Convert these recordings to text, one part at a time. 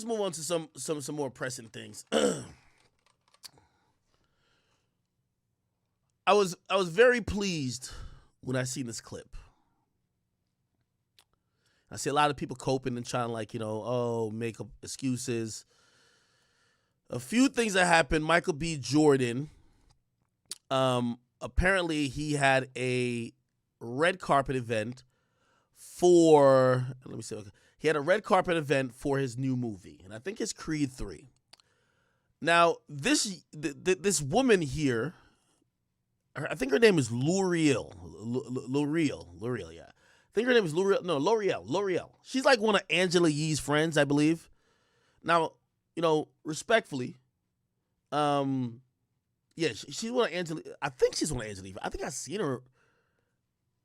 just move on to some more pressing things. I was very pleased when I seen this clip. I see a lot of people coping and trying to, like, make up excuses. A few things that happened. Michael B. Jordan, apparently he had a red carpet event for, he had a red carpet event for his new movie, and I think it's Creed 3. Now, this woman here, I think her name is L'Oreal. L'Oreal, yeah. I think her name is L'Oreal. No, L'Oreal. She's like one of Angela Yee's friends, I believe. Now, respectfully, yeah, she's one of Angela. I think she's one of Angela Yee. I think I've seen her.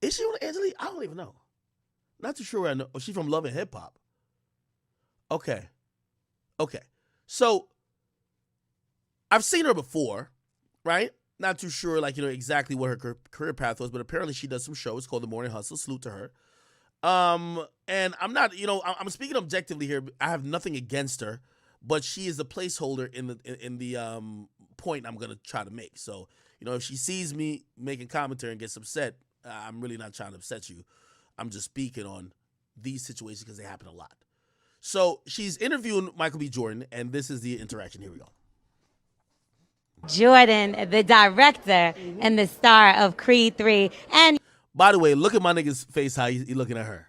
Is she one of Angela Yee? I don't even know. Not too sure where I know. Oh, she's from Love and Hip Hop. Okay. So, I've seen her before, right? Not too sure, exactly what her career path was, but apparently she does some shows called The Morning Hustle. Salute to her. And I'm not, I'm speaking objectively here. I have nothing against her, but she is a placeholder in the point I'm gonna try to make. So, if she sees me making commentary and gets upset, I'm really not trying to upset you. I'm just speaking on these situations because they happen a lot. So she's interviewing Michael B. Jordan, and this is the interaction. Here we go. Jordan, the director and the star of Creed 3. And by the way, look at my nigga's face, how he looking at her.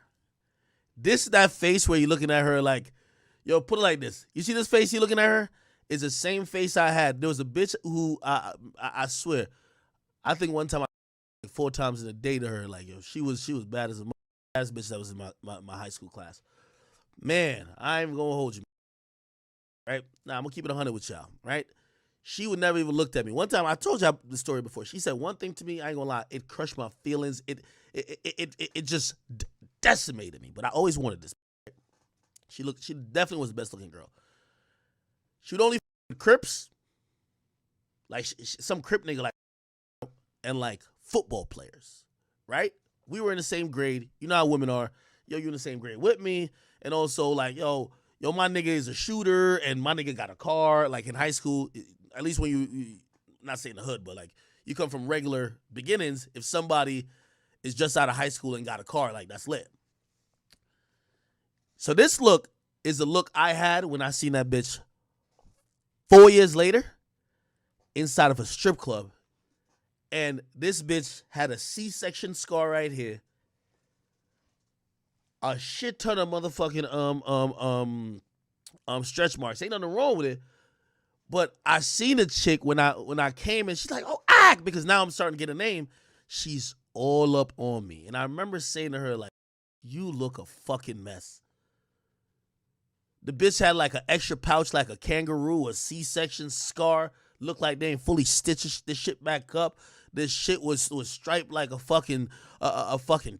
This is that face where you're looking at her like, yo, put it like this. You see this face you looking at her? It's the same face I had. There was a bitch who, I swear, I think one time I 4 times in a day to her, like, yo, she was bad as a ass bitch that was in my high school class. Man, I ain't gonna hold you, right? Now, I'm gonna keep it 100 with y'all, right? She would never even looked at me. One time, I told y'all the story before. She said one thing to me, I ain't gonna lie, it crushed my feelings. It just decimated me. But I always wanted this. She definitely was the best looking girl. She would only Crips, like some Crip nigga, like, and like football players, right? We were in the same grade. You know how women are. Yo, you in the same grade with me, and also like, yo, my nigga is a shooter, and my nigga got a car. Like in high school, at least when you not saying the hood, but like you come from regular beginnings, if somebody is just out of high school and got a car, like that's lit. So this look is the look I had when I seen that bitch 4 years later inside of a strip club. And this bitch had a C-section scar right here. A shit ton of motherfucking stretch marks. Ain't nothing wrong with it. But I seen a chick when I came and she's like, oh, act, because now I'm starting to get a name. She's all up on me. And I remember saying to her, like, you look a fucking mess. The bitch had like an extra pouch like a kangaroo, a C-section scar. Looked like they ain't fully stitched this shit back up. This shit was striped like a fucking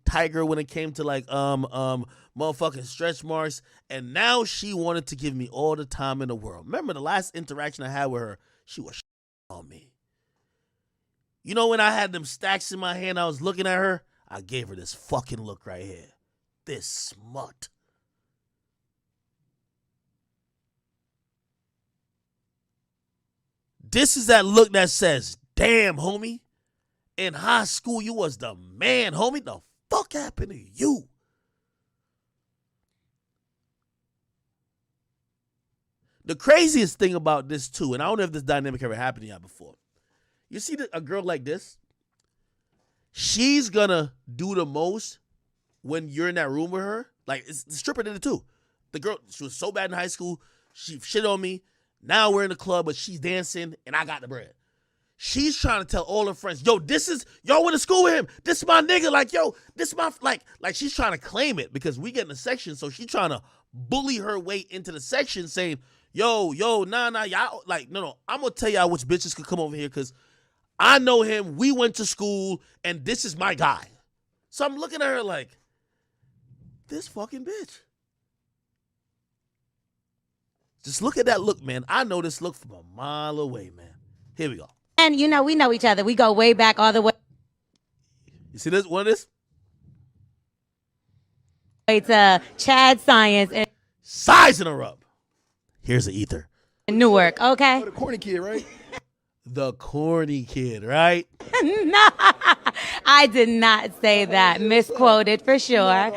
tiger when it came to like motherfucking stretch marks. And now she wanted to give me all the time in the world. Remember the last interaction I had with her, she was on me. You know when I had them stacks in my hand, I was looking at her, I gave her this fucking look right here. This smut. This is that look that says, damn, homie. In high school, you was the man, homie. The fuck happened to you? The craziest thing about this, too, and I don't know if this dynamic ever happened to y'all before. You see a girl like this? She's gonna do the most when you're in that room with her. Like, the stripper did it, too. The girl, she was so bad in high school. She shit on me. Now we're in the club, but she's dancing, and I got the bread. She's trying to tell all her friends, yo, y'all went to school with him. This is my nigga. Like, yo, this is my, like she's trying to claim it because we get in the section. So she's trying to bully her way into the section saying, yo, nah, y'all, like, no, I'm going to tell y'all which bitches could come over here because I know him. We went to school, and this is my guy. So I'm looking at her like, this fucking bitch. Just look at that look, man. I know this look from a mile away, man. Here we go. And, we know each other. We go way back all the way. You see this? What is this? To Chad Science. And sizing her up. Here's the ether. Newark, okay? The corny kid, right? The corny kid, right? No, I did not say that. Misquoted for sure.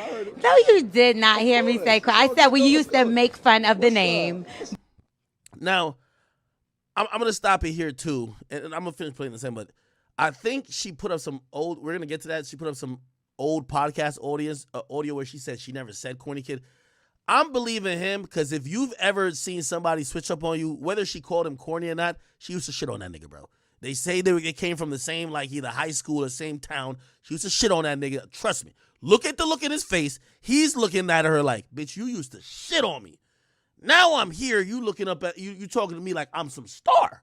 No, you did not hear me say. I said we used to make fun of the name. Now, I'm gonna stop it here too, and I'm gonna finish playing the same. But I think she put up some old. We're gonna get to that. She put up some old podcast audio where she said she never said corny kid. I'm believing him because if you've ever seen somebody switch up on you, whether she called him corny or not, she used to shit on that nigga, bro. They say they came from the same, like, either high school or same town. She used to shit on that nigga. Trust me. Look at the look in his face. He's looking at her like, bitch, you used to shit on me. Now I'm here. You looking up at you talking to me like I'm some star.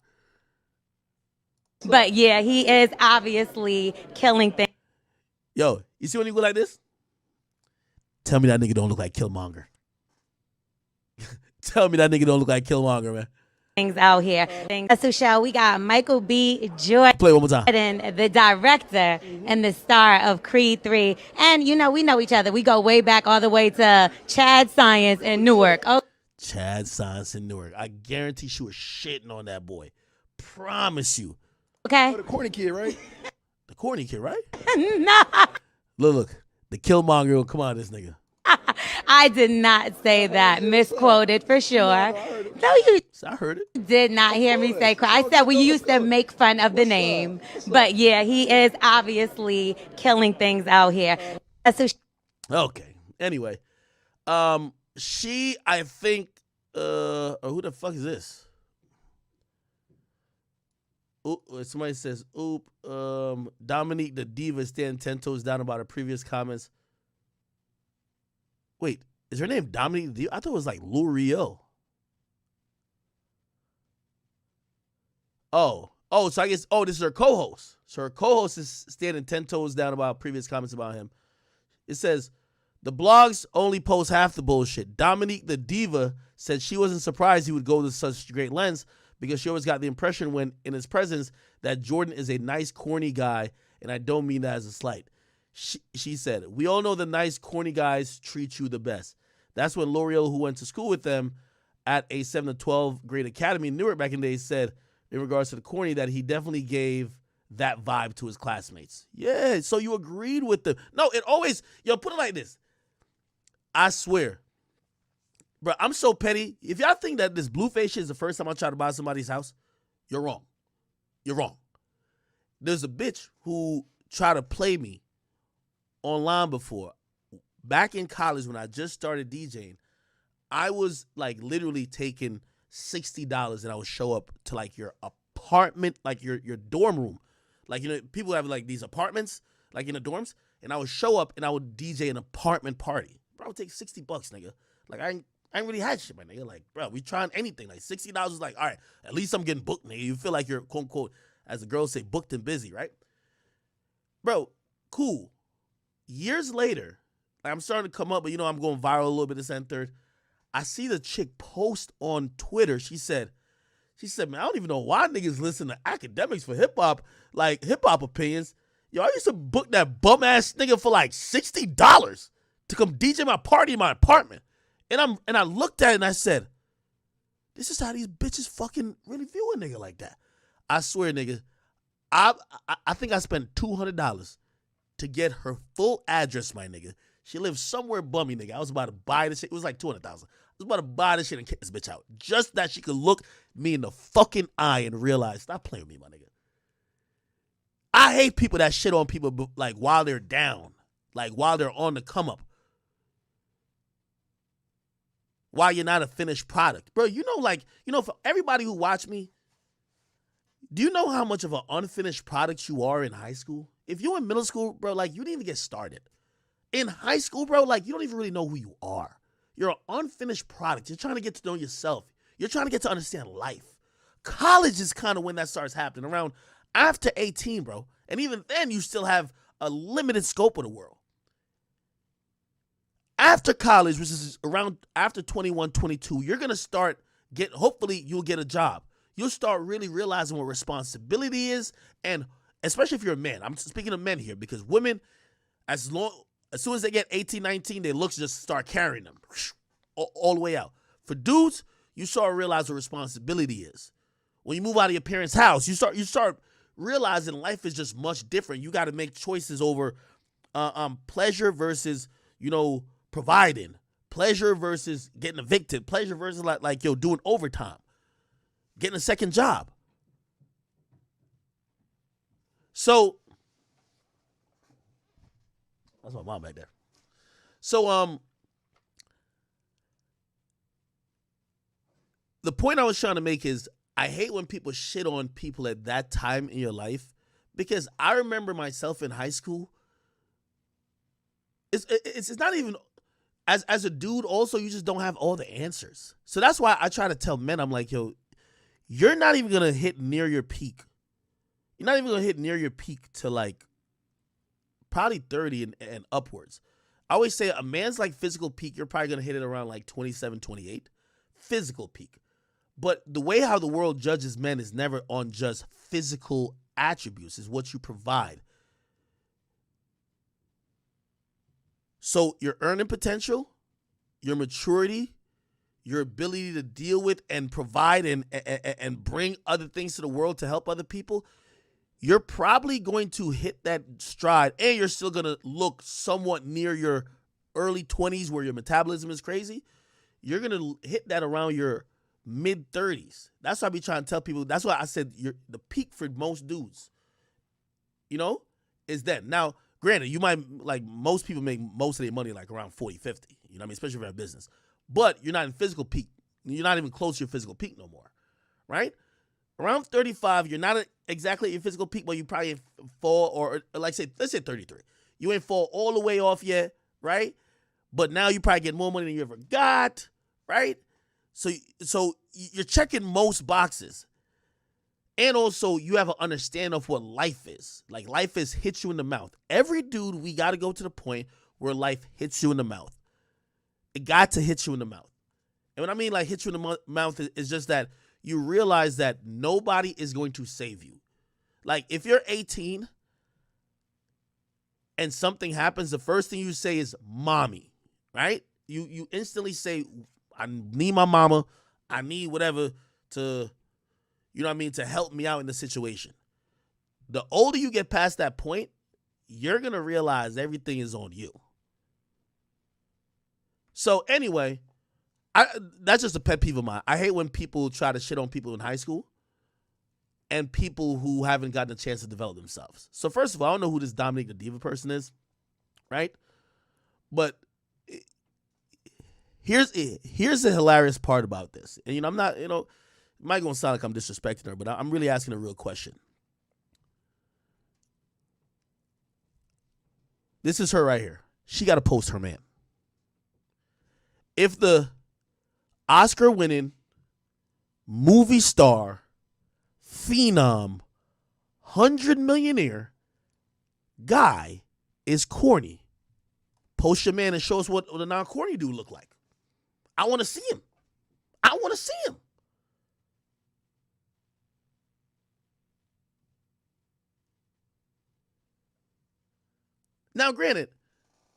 But yeah, he is obviously killing things Yo, you see when you go like this? Tell me that nigga don't look like Killmonger. Tell me that nigga don't look like Killmonger, man. out here. So, shall we got Michael B. Jordan, Play one more time. the director and the star of Creed 3. And, you know, we know each other. We go way back all the way to Chad Science in Newark. Oh, Chad Science in Newark. I guarantee she was shitting on that boy. Promise you. okay. The corny kid, right? The corny kid, right? No, Look. The Killmonger will come on this nigga. I did not say that. Misquoted for sure. No, you I heard it. did not hear me say. I said we used to make fun of the name. But yeah, he is obviously killing things out here. So, Okay. Anyway, I think, who the fuck is this? Oop, somebody says, Dominique the Diva stand 10 toes down about her previous comments. Wait, is her name Dominique the Diva? I thought it was like L'Oreal. So I guess, this is her co-host. So her co-host is standing 10 toes down about previous comments about him. It says, the blogs only post half the bullshit. Dominique the Diva said she wasn't surprised he would go to such great lengths because she always got the impression when in his presence that Jordan is a nice, corny guy, and I don't mean that as a slight. She said, we all know the nice, corny guys treat you the best. That's when L'Oreal, who went to school with them at a 7 to 12 grade academy in Newark back in the day, said in regards to the corny that he definitely gave that vibe to his classmates. Yeah, so you agreed with them. No, it always, put it like this. I swear. Bro, I'm so petty. If y'all think that this Blueface shit is the first time I try to buy somebody's house, you're wrong. You're wrong. There's a bitch who tried to play me online before. Back in college when I just started DJing, I was like literally taking $60 and I would show up to like your apartment, like your dorm room. Like, people have like these apartments, like in the dorms, and I would show up and I would DJ an apartment party. Bro, I would take $60, nigga. Like, I ain't really had shit, my nigga. Like, bro, we trying anything. Like, $60 is like, all right, at least I'm getting booked, nigga. You feel like you're, quote unquote, as the girls say, booked and busy, right? Bro, cool. Years later, like, I'm starting to come up, but I'm going viral a little bit this and third. I see the chick post on Twitter. She said, man, I don't even know why niggas listen to academics for hip hop opinions. Yo, I used to book that bum ass nigga for like $60 to come DJ my party in my apartment. And I looked at it and I said, this is how these bitches fucking really view a nigga like that. I swear, nigga, I think I spent $200 to get her full address, my nigga. She lives somewhere bummy, nigga. I was about to buy this shit. It was like $200,000. I was about to buy this shit and kick this bitch out. Just that she could look me in the fucking eye and realize, stop playing with me, my nigga. I hate people that shit on people like while they're down. Like while they're on the come up. While you're not a finished product. Bro, for everybody who watch me, do you know how much of an unfinished product you are in high school? If you're in middle school, bro, like, you didn't even get started. In high school, bro, like, you don't even really know who you are. You're an unfinished product. You're trying to get to know yourself. You're trying to get to understand life. College is kind of when that starts happening, around after 18, bro. And even then, you still have a limited scope of the world. After college, which is around after 21, 22, you're going to start hopefully you'll get a job. You'll start really realizing what responsibility is. And especially if you're a man, I'm speaking of men here, because women, as soon as they get 18, 19, their looks just start carrying them all the way out. For dudes, you start to realize what responsibility is. When you move out of your parents' house, you start realizing life is just much different. You got to make choices over pleasure versus, providing. Pleasure versus getting evicted. Pleasure versus doing overtime. Getting a second job. So that's my mom back there. So the point I was trying to make is I hate when people shit on people at that time in your life, because I remember myself in high school. It's not even as a dude. Also, you just don't have all the answers. So that's why I try to tell men, I'm like, yo, you're not even gonna hit near your peak. You're not even gonna hit near your peak to like probably 30 and upwards. I always say a man's like physical peak, you're probably gonna hit it around like 27, 28. Physical peak. But the way how the world judges men is never on just physical attributes, is what you provide. So your earning potential, your maturity, your ability to deal with and provide and bring other things to the world to help other people, you're probably going to hit that stride, and you're still going to look somewhat near your early 20s where your metabolism is crazy. You're going to hit that around your mid 30s. That's why I be trying to tell people. That's why I said the peak for most dudes, is then. Now, granted, you might, like, most people make most of their money like around 40, 50, especially if you have business. But you're not in physical peak. You're not even close to your physical peak no more, right? Around 35, you're not exactly at your physical peak, but you probably fall, or let's say 33. You ain't fall all the way off yet, right? But now you probably get more money than you ever got, right? So you're checking most boxes. And also, you have an understanding of what life is. Like, life is hits you in the mouth. Every dude, we got to go to the point where life hits you in the mouth. It got to hit you in the mouth. And when I mean, like, hit you in the mouth, it's just that you realize that nobody is going to save you. Like, if you're 18 and something happens, the first thing you say is, mommy, right? You instantly say, I need my mama. I need whatever to, to help me out in the situation. The older you get past that point, you're going to realize everything is on you. So anyway, that's just a pet peeve of mine. I hate when people try to shit on people in high school and people who haven't gotten a chance to develop themselves. So first of all, I don't know who this Dominic the Diva person is, right? But here's the hilarious part about this. And, I'm not, it might going to sound like I'm disrespecting her, but I'm really asking a real question. This is her right here. She got to post her man. If the Oscar-winning movie star, phenom, 100 millionaire guy is corny, post your man and show us what a non-corny dude look like. I want to see him. Now, granted,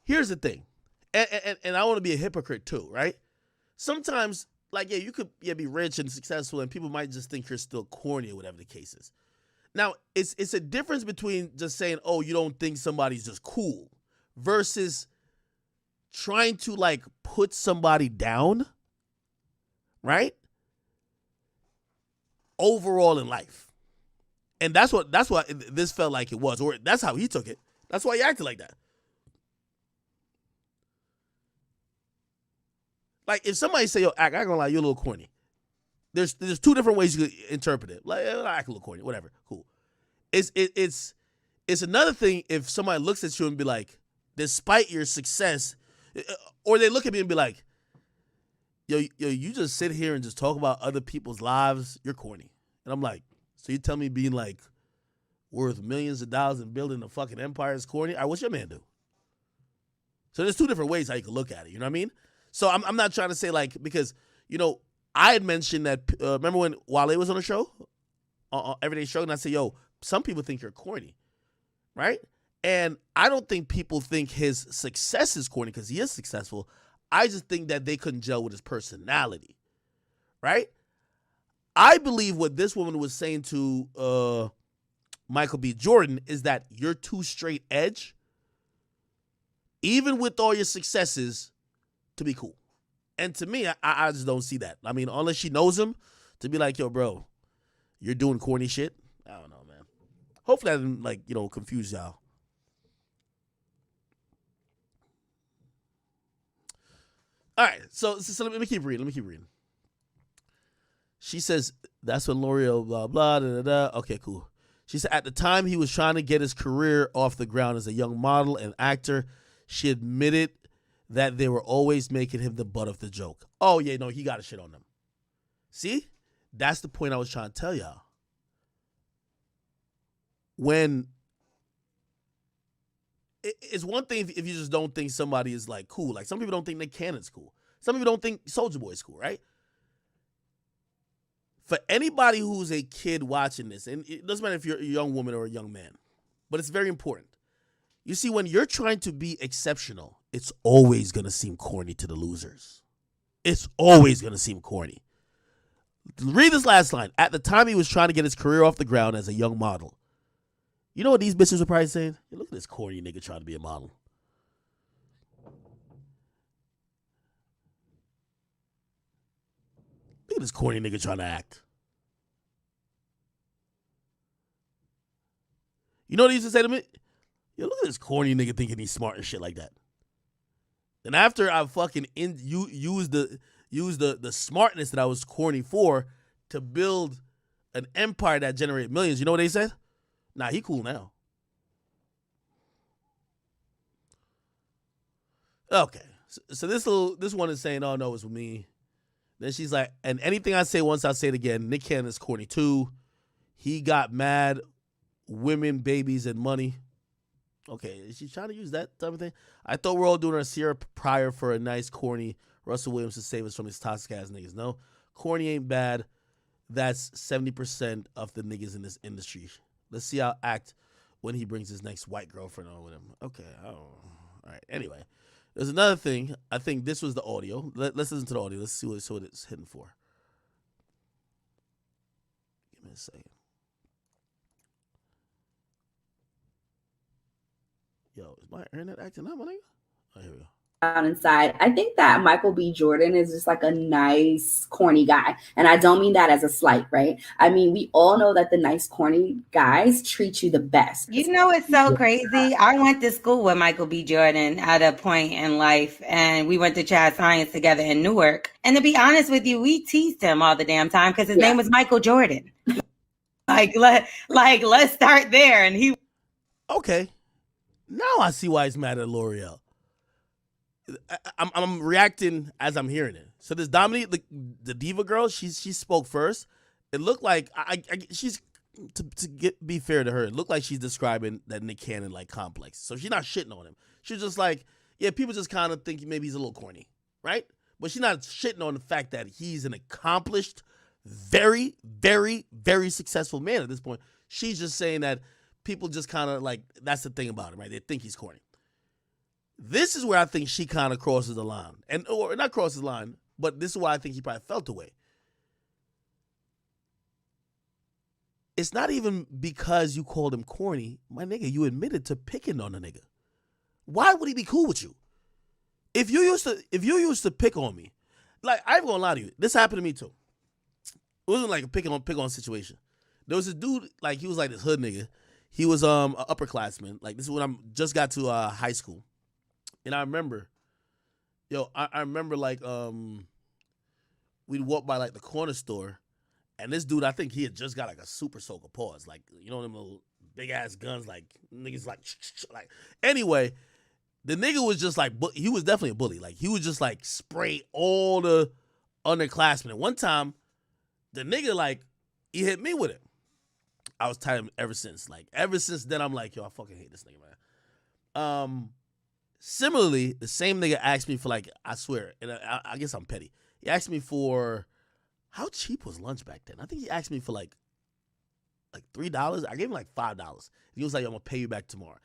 here's the thing. And I want to be a hypocrite too, right? Sometimes, like, you could be rich and successful, and people might just think you're still corny or whatever the case is. Now, it's a difference between just saying, oh, you don't think somebody's just cool, versus trying to, like, put somebody down, right? Overall in life. And that's what this felt like it was, or that's how he took it. That's why he acted like that. Like, if somebody say, yo, act, I ain't gonna lie, you're a little corny. There's two different ways you could interpret it. Like, I act a little corny, whatever, cool. It's another thing if somebody looks at you and be like, despite your success, or they look at me and be like, yo, you just sit here and just talk about other people's lives, you're corny. And I'm like, so you tell me being, like, worth millions of dollars and building a fucking empire is corny? All right, what's your man do? So there's two different ways how you can look at it, you know what I mean? So I'm not trying to say, like, because, I had mentioned that, remember when Wale was on the show, Everyday Show, and I said, yo, some people think you're corny, right? And I don't think people think his success is corny because he is successful. I just think that they couldn't gel with his personality, right? I believe what this woman was saying to Michael B. Jordan is that you're too straight edge, even with all your successes, to be cool. And to me, I just don't see that. I mean, unless she knows him, to be like, yo, bro, you're doing corny shit. I don't know, man. Hopefully I didn't, confuse y'all. All right, so let me keep reading. She says, that's when L'Oreal, blah, blah, da, da, da. Okay, cool. She said, at the time he was trying to get his career off the ground as a young model and actor, she admitted that they were always making him the butt of the joke. Oh, yeah, no, he got a shit on them. See? That's the point I was trying to tell y'all. When it's one thing if you just don't think somebody is like cool. Like some people don't think Nick Cannon's cool. Some people don't think Soulja Boy's cool, right? For anybody who's a kid watching this, and it doesn't matter if you're a young woman or a young man, but it's very important. You see, when you're trying to be exceptional, it's always going to seem corny to the losers. It's always going to seem corny. Read this last line. At the time he was trying to get his career off the ground as a young model. You know what these bitches were probably saying? Hey, look at this corny nigga trying to be a model. Look at this corny nigga trying to act. You know what he used to say to me? Yo, look at this corny nigga thinking he's smart and shit like that. And after I fucking used the smartness that I was corny for to build an empire that generated millions, you know what they said? Nah, he cool now. Okay. So this one is saying, oh no, it's with me. Then she's like, and anything I say once, I say it again. Nick Cannon is corny too. He got mad women, babies, and money. Okay, is she trying to use that type of thing? I thought we're all doing our Sierra Pryor for a nice, corny Russell Williams to save us from these toxic ass niggas. No, corny ain't bad. That's 70% of the niggas in this industry. Let's see how act when he brings his next white girlfriend on with him. Okay, all right. Anyway, there's another thing. I think this was the audio. Let's listen to the audio. Let's see what it's hitting for. Give me a second. Yo, is my internet acting up, my nigga? Oh, here we go. Inside, I think that Michael B. Jordan is just like a nice, corny guy. And I don't mean that as a slight, right? I mean, we all know that the nice, corny guys treat you the best. You know, it's so crazy. I went to school with Michael B. Jordan at a point in life, and we went to Chad Science together in Newark. And to be honest with you, we teased him all the damn time because his name was Michael Jordan. Let's start there. And he. Okay. Now I see why he's mad at L'Oreal. I'm reacting as I'm hearing it. So this Dominique, the diva girl, she spoke first. It looked like she's be fair to her. It looked like she's describing that Nick Cannon like complex. So she's not shitting on him. She's just like, yeah, people just kind of think maybe he's a little corny, right? But she's not shitting on the fact that he's an accomplished, very, very, very successful man at this point. She's just saying that people just kind of like, that's the thing about him, right? They think he's corny. This is where I think she kind of crosses the line. Or not crosses the line, but this is why I think he probably felt the way. It's not even because you called him corny. My nigga, you admitted to picking on a nigga. Why would he be cool with you? If you used to pick on me, like, I ain't gonna lie to you, this happened to me too. It wasn't like a pick on situation. There was this dude, like, he was like this hood nigga. He was an upperclassman. Like, this is when I just got to high school. And I remember, I remember like we'd walk by like the corner store, and this dude, I think he had just got like a super soaker pause, like, you know, them little big ass guns, like niggas like Anyway, the nigga was just like, he was definitely a bully. Like, he was just like spray all the underclassmen. And one time, the nigga like, he hit me with it. I was tired of him ever since. Like, ever since then, I'm like, yo, I fucking hate this nigga, man. Similarly, the same nigga asked me for, like, I swear, and I guess I'm petty. He asked me for, how cheap was lunch back then? I think he asked me for like $3. I gave him like $5. He was like, I'm gonna pay you back tomorrow.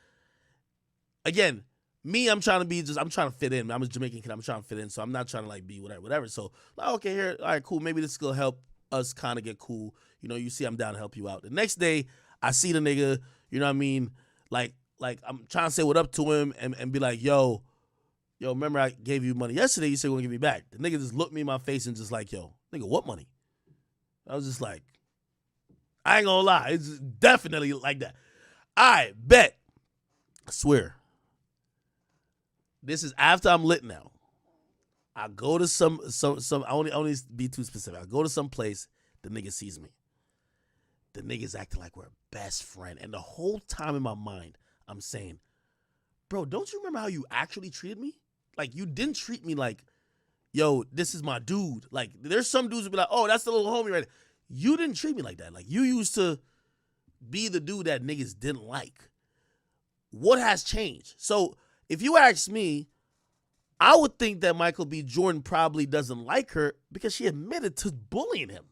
Again, Me, I'm trying to fit in. I'm a Jamaican kid. I'm trying to fit in, so I'm not trying to like be whatever. So, like, okay, here, all right, cool. Maybe this will help us kind of get cool. You know, you see, I'm down to help you out. The next day, I see the nigga. You know what I mean? Like I'm trying to say what up to him and be like, yo, remember I gave you money yesterday? You said you're gonna give me back. The nigga just looked me in my face and just like, yo, nigga, what money? I was just like, I ain't gonna lie, it's definitely like that. I bet. I swear. This is after I'm lit now. I go to some I only be too specific. I go to some place, the nigga sees me. The nigga's acting like we're best friend. And the whole time in my mind, I'm saying, bro, don't you remember how you actually treated me? Like, you didn't treat me like, yo, this is my dude. Like, there's some dudes who be like, oh, that's the little homie right there. You didn't treat me like that. Like, you used to be the dude that niggas didn't like. What has changed? So, if you ask me, I would think that Michael B. Jordan probably doesn't like her because she admitted to bullying him.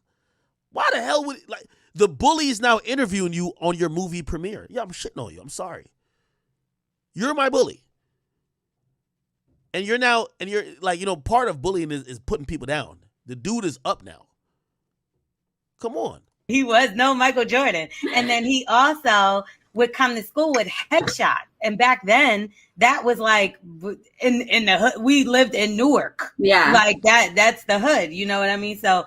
Why the hell would, like, the bully is now interviewing you on your movie premiere. Yeah, I'm shitting on you. I'm sorry. You're my bully. And you're like, you know, part of bullying is putting people down. The dude is up now. Come on. He was no Michael Jordan. And then he also would come to school with headshot. And back then, that was like in the hood. We lived in Newark. Yeah. Like that's the hood. You know what I mean? So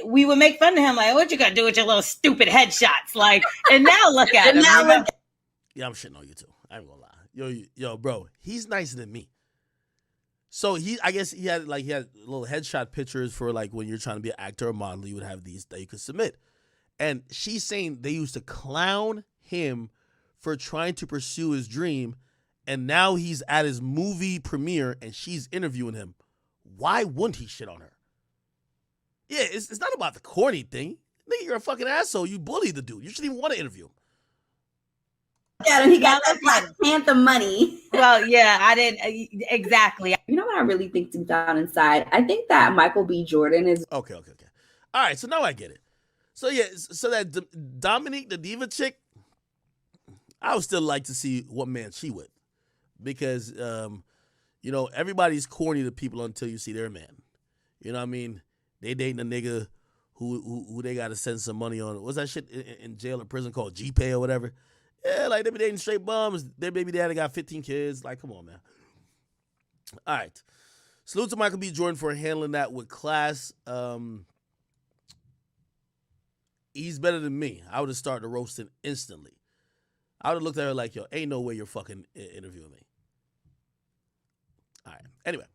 we would make fun of him, like, what you gonna do with your little stupid headshots? Like, and now look at him. Yeah, I'm shitting on you too. I ain't gonna lie. Yo, bro, he's nicer than me. So I guess he had little headshot pictures for like when you're trying to be an actor or model, you would have these that you could submit. And she's saying they used to clown him for trying to pursue his dream, and now he's at his movie premiere and she's interviewing him. Why wouldn't he shit on her? Yeah, it's not about the corny thing. Nigga, you're a fucking asshole. You bullied the dude. You shouldn't even want to interview him. Yeah, and he got that Black Panther money. Well, yeah, I didn't exactly. You know what I really think deep down inside? I think that Michael B. Jordan is okay. All right, so now I get it. So yeah, so that Dominique, the diva chick, I would still like to see what man she with, because you know, everybody's corny to people until you see their man. You know what I mean? They dating a nigga who they got to send some money on. What's that shit in jail or prison called G-Pay or whatever? Yeah, like they be dating straight bums. Their baby daddy got 15 kids. Like, come on, man. All right. Salute to Michael B. Jordan for handling that with class. He's better than me. I would have started the roasting instantly. I would have looked at her like, yo, ain't no way you're fucking interviewing me. All right. Anyway.